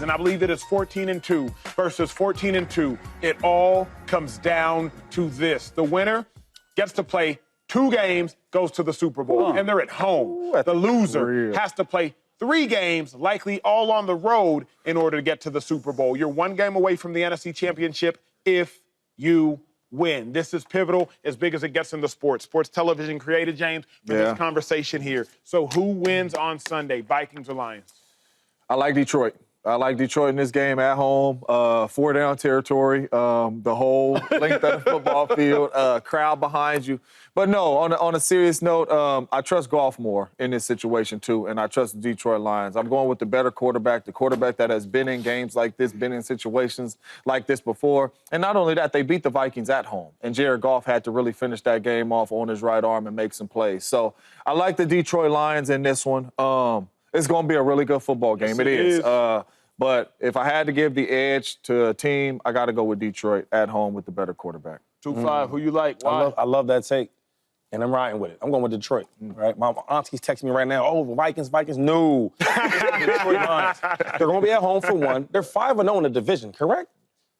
And I believe it is 14-2 versus 14-2. It all comes down to this. The winner gets to play 2 games, goes to the Super Bowl, and they're at home. The loser has to play 3 games, likely all on the road, in order to get to the Super Bowl. You're 1 game away from the NFC Championship if you win. This is pivotal, as big as it gets in the sports. Sports television created, James, for this conversation here. So who wins on Sunday, Vikings or Lions? I like Detroit. I like Detroit in this game at home, 4-down territory, the whole length of the football field, crowd behind you. But no, on a serious note, I trust Goff more in this situation too, and I trust the Detroit Lions. I'm going with the better quarterback, the quarterback that has been in games like this, been in situations like this before. And not only that, they beat the Vikings at home, and Jared Goff had to really finish that game off on his right arm and make some plays. So I like the Detroit Lions in this one. It's going to be a really good football game. Yes, it is. But if I had to give the edge to a team, I got to go with Detroit at home with the better quarterback. 2-5, who you like? Why? I love that take, and I'm riding with it. I'm going with Detroit, right? My auntie's texting me right now, oh, Vikings. No. Detroit Lions. They're going to be at home for 1. They're 5-0 in the division, correct?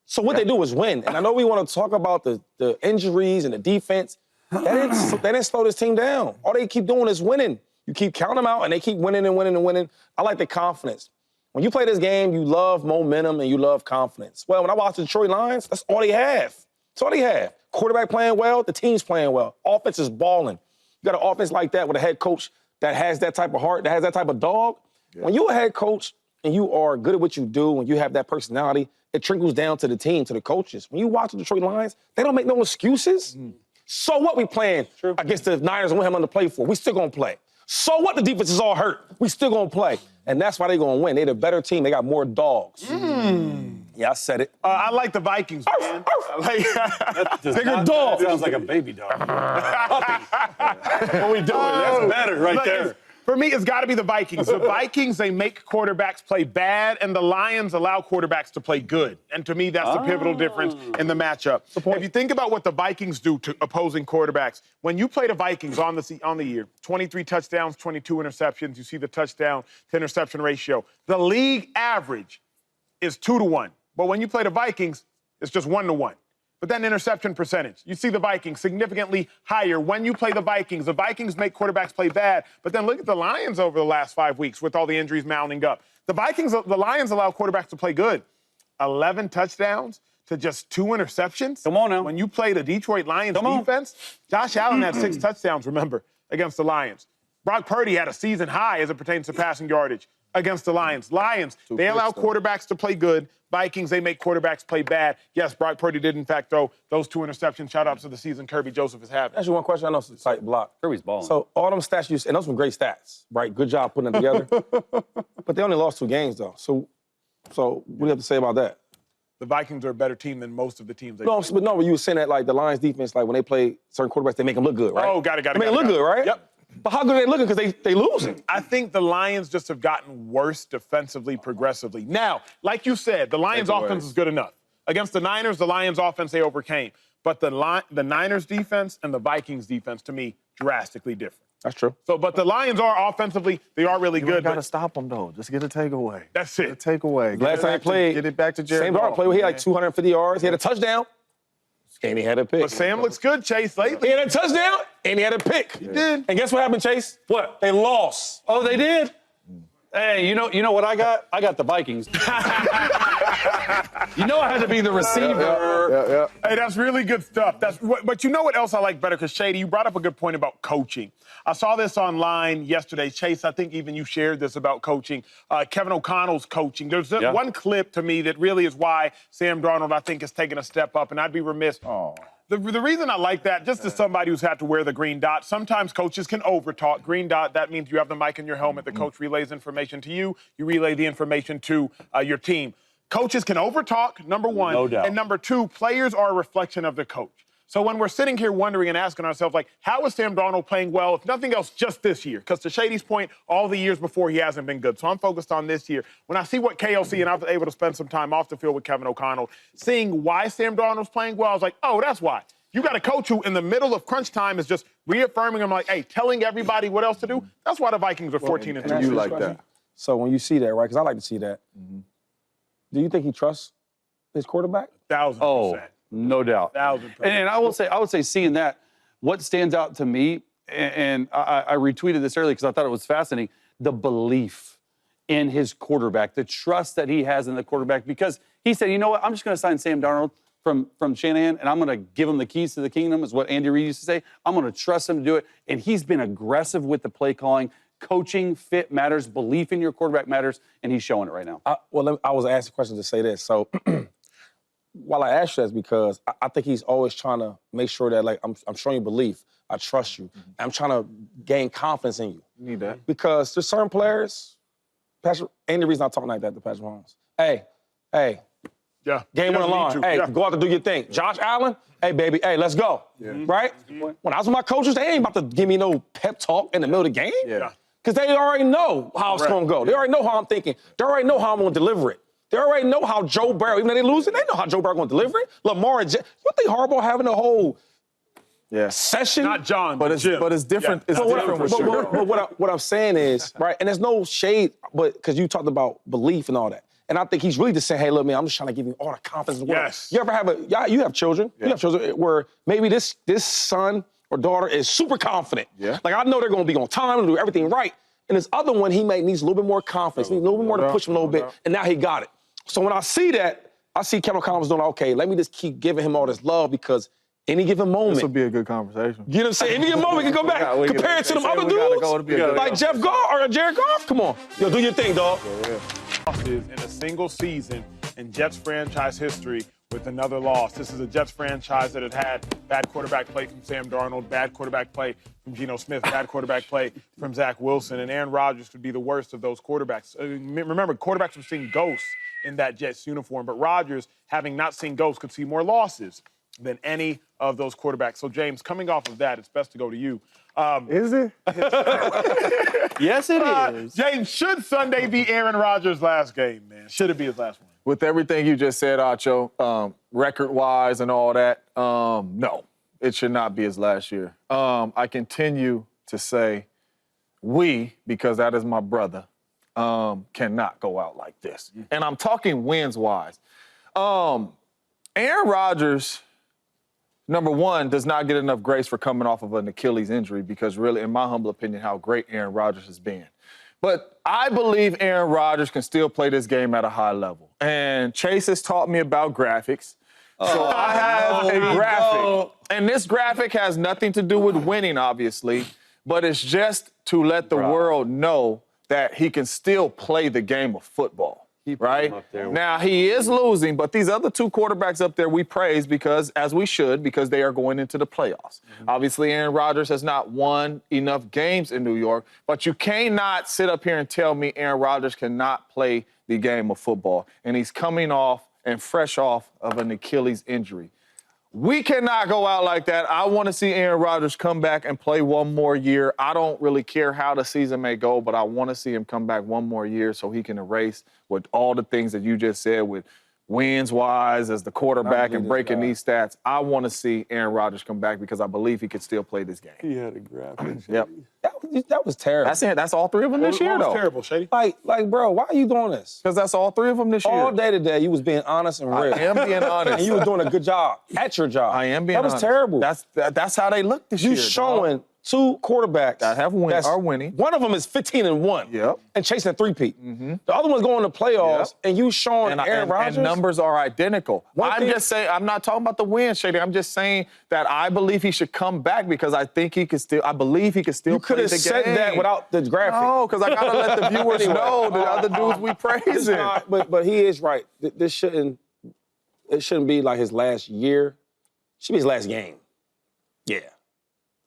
So what they do is win. And I know we want to talk about the injuries and the defense. That didn't slow this team down. All they keep doing is winning. You keep counting them out, and they keep winning and winning and winning. I like the confidence. When you play this game, you love momentum and you love confidence. Well, when I watch the Detroit Lions, that's all they have. That's all they have. Quarterback playing well, the team's playing well. Offense is balling. You got an offense like that with a head coach that has that type of heart, that has that type of dog. Yeah. When you're a head coach and you are good at what you do and you have that personality, it trickles down to the team, to the coaches. When you watch the Detroit Lions, they don't make no excuses. So what we playing against the Niners and we have nothing to play for? We still gonna play. So what? The defense is all hurt. We still gonna play. And that's why they're gonna win. They're the better team. They got more dogs. Yeah, I said it. I like the Vikings, man. Bigger dog. That sounds like a baby dog. What we doing? That's better right there. For me, it's got to be the Vikings. The Vikings, they make quarterbacks play bad, and the Lions allow quarterbacks to play good. And to me, that's the pivotal difference in the matchup. If you think about what the Vikings do to opposing quarterbacks, when you play the Vikings on the year, 23 touchdowns, 22 interceptions, you see the touchdown to interception ratio. The league average is 2-1. But when you play the Vikings, it's just 1-1. But then interception percentage. You see the Vikings significantly higher. When you play the Vikings make quarterbacks play bad. But then look at the Lions over the last 5 weeks with all the injuries mounting up. The Lions allow quarterbacks to play good. 11 touchdowns to just 2 interceptions. Come on now. When you play the Detroit Lions defense, Josh Allen had 6 touchdowns, remember, against the Lions. Brock Purdy had a season high as it pertains to passing yardage against the Lions. They allow quarterbacks to play good. Vikings, they make quarterbacks play bad. Yes, Brock Purdy did, in fact, throw those 2 interceptions. Shout-outs to the season Kirby Joseph is having. Ask you one question. I know it's a tight block. Kirby's balling. So all them stats you said, and those some great stats, right? Good job putting them together. But they only lost 2 games, though. So what do you have to say about that? The Vikings are a better team than most of the teams. But you were saying that, like, the Lions defense, like, when they play certain quarterbacks, they make them look good, right? Oh, got it. They make them look good, right? Yep. But how good are they looking? Because they losing. I think the Lions just have gotten worse defensively, progressively. Now, like you said, the Lions' offense is good enough. Against the Niners, the Lions' offense, they overcame. But the Niners' defense and the Vikings' defense, to me, drastically different. That's true. But the Lions are offensively, they are really good. You got to stop them, though. Just get a takeaway. That's it. Get a takeaway. Last time he played, get it back to Jared Sam Goff. Darnold played, he had like 250 yards. He had a touchdown. And he had a pick. But Sam looks good, Chase, lately. He had a touchdown, and he had a pick. He did. And guess what happened, Chase? What? They lost. Oh, they did? Hey, you know what I got? I got the Vikings. You know I had to be the receiver. Hey, that's really good stuff. But you know what else I like better? Because, Shady, you brought up a good point about coaching. I saw this online yesterday. Chase, I think even you shared this about coaching. Kevin O'Connell's coaching. There's one clip to me that really is why Sam Darnold, I think, has taken a step up, and I'd be remiss. The reason I like that, just as somebody who's had to wear the green dot, sometimes coaches can overtalk. Green dot, that means you have the mic in your helmet. The coach relays information to you. You relay the information to your team. Coaches can overtalk, number one. No doubt. And number 2, players are a reflection of the coach. So when we're sitting here wondering and asking ourselves, like, how is Sam Darnold playing well, if nothing else, just this year? Because to Shady's point, all the years before, he hasn't been good. So I'm focused on this year. When I see what KLC, and I was able to spend some time off the field with Kevin O'Connell, seeing why Sam Darnold's playing well, I was like, oh, that's why. You got a coach who, in the middle of crunch time, is just reaffirming him, like, hey, telling everybody what else to do. That's why the Vikings are 14-2. You like that. So when you see that, right, because I like to see that, Do you think he trusts his quarterback? 1,000%. No doubt. 1,000%. And I would say, seeing that, what stands out to me, and I retweeted this earlier because I thought it was fascinating, the belief in his quarterback, the trust that he has in the quarterback, because he said, you know what, I'm just going to sign Sam Darnold from Shanahan, and I'm going to give him the keys to the kingdom, is what Andy Reid used to say. I'm going to trust him to do it. And he's been aggressive with the play calling. Coaching, fit matters, belief in your quarterback matters, and he's showing it right now. I was asked a question to say this. So while I asked you that's because I think he's always trying to make sure that, like, I'm showing you belief. I trust you. I'm trying to gain confidence in you. You need that. Because there's certain players, Andy Reid's not talking like that to Patrick Mahomes. Hey, Yeah. game winning line. Hey, go out there, do your thing. Josh Allen, hey, baby, hey, let's go. Yeah. Right? When I was with my coaches, they ain't about to give me no pep talk in the middle of the game. Yeah. Because they already know how it's going to go. They already know how I'm thinking. They already know how I'm going to deliver it. They already know how Joe Burrow, even though they losing, they know how Joe Burrow going to deliver it. Lamar and you think Harbaugh having a whole session? Not John, But it's different. Yeah. It's different with you. But what I'm saying is, right, and there's no shade, but because you talked about belief and all that. And I think he's really just saying, hey, look, man, I'm just trying to give you all the confidence in the world. Yes. You ever have you have children. Yeah. You have children where maybe this son or daughter is super confident. Yeah. Like, I know they're going to be on time and do everything right. And this other one, needs a little bit more confidence, needs a little bit more to push him a little bit, and now he got it. So when I see that, I see Kevin Collins doing, okay, let me just keep giving him all this love because any given moment. This would be a good conversation. You know what I'm saying? Any given moment, we can go back, compare it to them other dudes, like Jeff Goff or Jared Goff. Come on. Yo, do your thing, dog. Losses in a single season in Jets franchise history with another loss. This is a Jets franchise that had bad quarterback play from Sam Darnold, bad quarterback play from Geno Smith, bad quarterback play from Zach Wilson, and Aaron Rodgers could be the worst of those quarterbacks. Remember, quarterbacks were seeing ghosts in that Jets uniform, but Rodgers, having not seen ghosts, could see more losses than any of those quarterbacks. So, James, coming off of that, it's best to go to you. Is it? Yes, it is. James, should Sunday be Aaron Rodgers' last game, man? Should it be his last one? With everything you just said, Acho, record-wise and all that, no, it should not be his last year. I continue to say because that is my brother, cannot go out like this. And I'm talking wins-wise. Aaron Rodgers, number one, does not get enough grace for coming off of an Achilles injury because really, in my humble opinion, how great Aaron Rodgers has been. But I believe Aaron Rodgers can still play this game at a high level. And Chase has taught me about graphics. So I have a graphic. And this graphic has nothing to do with winning, obviously, but it's just to let the world know that he can still play the game of football. Right? Now, he is losing, but these other two quarterbacks up there we praise because, as we should, because they are going into the playoffs. Obviously, Aaron Rodgers has not won enough games in New York, but you cannot sit up here and tell me Aaron Rodgers cannot play the game of football. And he's coming off and fresh off of an Achilles injury. We cannot go out like that. I want to see Aaron Rodgers come back and play one more year. I don't really care how the season may go, but I want to see him come back one more year so he can erase with all the things that you just said with wins-wise as the quarterback and breaking these stats. I want to see Aaron Rodgers come back because I believe he could still play this game. He had a graphic. Yep. That was terrible. That's it. That's all three of them this year, though. Terrible, Shady. Like, bro, why are you doing this? Because that's all three of them this year. All day today, you was being honest and real. I am being honest. And you was doing a good job at your job. I am being honest. That was terrible. That's how they look this year. You showing two quarterbacks that have are winning. One of them is 15-1. Yep. And chasing a three-peat. The other one's going to playoffs, and you showing Aaron Rodgers. And numbers are identical. Just saying, I'm not talking about the win, Shady. I'm just saying that I believe he should come back because I think he could still. I believe he could still play the game. You could have said that without the graphic. No, because I gotta let the viewers know the other dudes we praising. But he is right. This shouldn't be like his last year. It should be his last game. Yeah. Does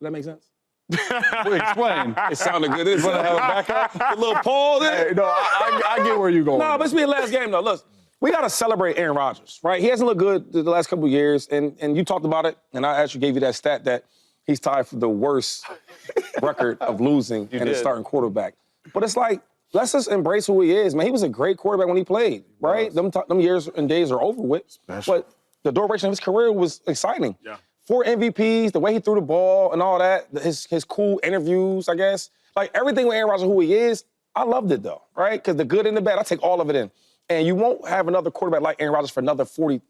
that make sense? Explain. It sounded good. It's gonna have a backup, a little pause there. Hey, no, I get where you're going. No, but it's be the last game though. Look, we gotta celebrate Aaron Rodgers, right? He hasn't looked good the last couple of years, and you talked about it, and I actually gave you that stat that he's tied for the worst record of losing and a starting quarterback. But it's like, let's just embrace who he is, man. He was a great quarterback when he played, right? Them years and days are over with. But the duration of his career was exciting. Yeah. 4 MVPs, the way he threw the ball and all that, his cool interviews, I guess. Like, everything with Aaron Rodgers, who he is, I loved it, though, right? Because the good and the bad, I take all of it in. And you won't have another quarterback like Aaron Rodgers for another 50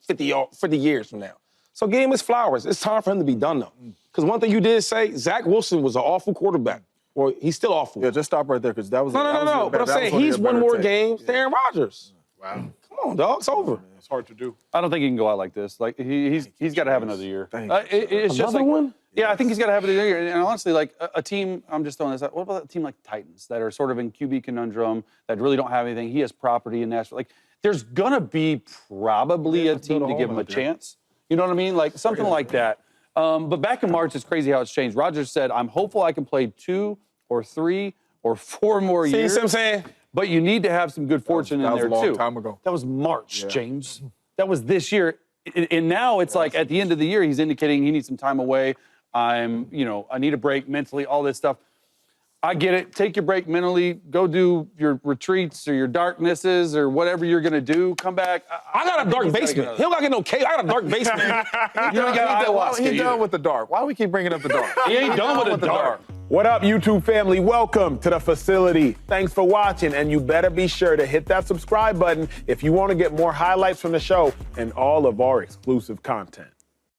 years from now. So give him his flowers. It's time for him to be done, though. Because one thing you did say, Zach Wilson was an awful quarterback. Well, he's still awful. Yeah, just stop right there, because that was No. But I'm saying he's won more games than Aaron Rodgers. Wow. Come on, dog. It's over. It's hard to do. I don't think he can go out like this. Like he's got to have another year. It's just Another like, one? Yeah, I think he's got to have another year. And honestly, like a team, I'm just throwing this out. What about a team like Titans that are sort of in QB conundrum that really don't have anything? He has property in Nashville. Like there's gonna be probably a team to give him a chance. You know what I mean? Like something like that. But back in March, it's crazy how it's changed. Rodgers said, "I'm hopeful I can play 2 or 3 or 4 more years." See what I'm saying? But you need to have some good fortune in there, too. That was a long time ago. That was March, James. That was this year. And now it's like at the end of the year, he's indicating he needs some time away. I need a break mentally, all this stuff. I get it. Take your break mentally. Go do your retreats or your darknesses or whatever you're going to do. Come back. I got a dark basement. He don't got to get no cake. I got a dark basement. You don't got ayahuasca. He's done with the dark. Why do we keep bringing up the dark? He ain't done with the dark. What up, YouTube family? Welcome to the facility. Thanks for watching, and you better be sure to hit that subscribe button if you want to get more highlights from the show and all of our exclusive content.